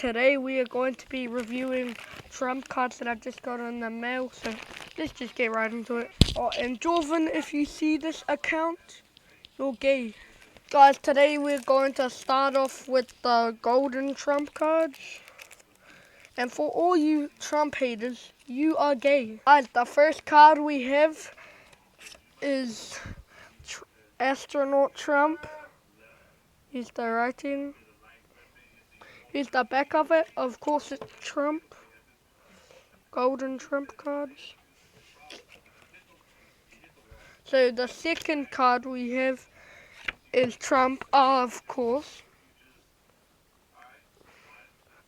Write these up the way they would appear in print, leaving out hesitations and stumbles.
Today we are going to be reviewing Trump cards that I just got in the mail, so let's just get right into it. Oh, and Jordan, if you see this account, you're gay. Guys, today we're going to start off with the golden Trump cards. And for all you Trump haters, you are gay. Guys, the first card we have is Astronaut Trump. Here's the writing. Here's the back of it. Of course, it's Trump. Golden Trump cards. So the second card we have is Trump, of course.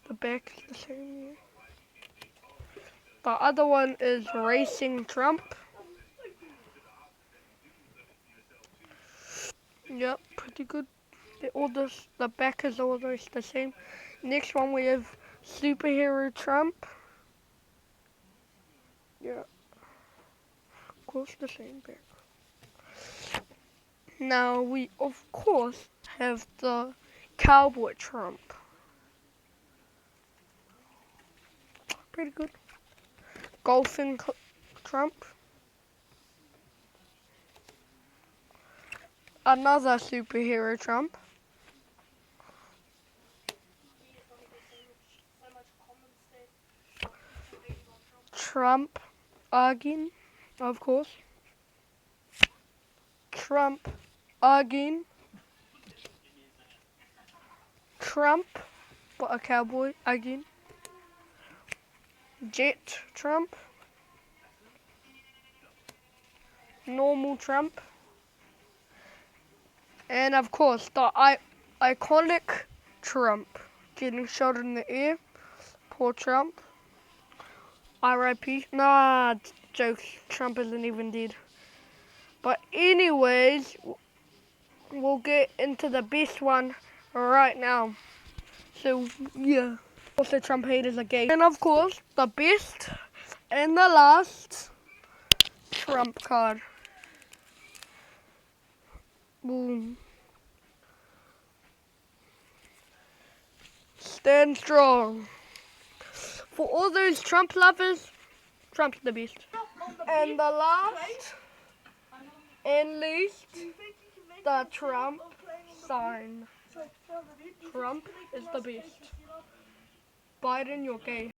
The back is the same. The other one is Racing Trump. Yep, pretty good. The back is almost the same. Next one we have Superhero Trump. Yeah, of course the same back. Now we of course have the Cowboy Trump. Pretty good. Golfing Trump. Another Superhero Trump. Trump again, of course. Trump again. Trump, but a cowboy again. Jet Trump. Normal Trump. And of course, the iconic Trump getting shot in the air. Poor Trump. R.I.P. Nah, jokes. Trump isn't even dead. But anyways, we'll get into the best one right now. So, yeah. Also, Trump haters are gay. And of course, the best and the last Trump card. Boom. Stand strong. For all those Trump lovers, Trump's the best. And the last and least, the Trump sign. Trump is the best. Biden, you're gay.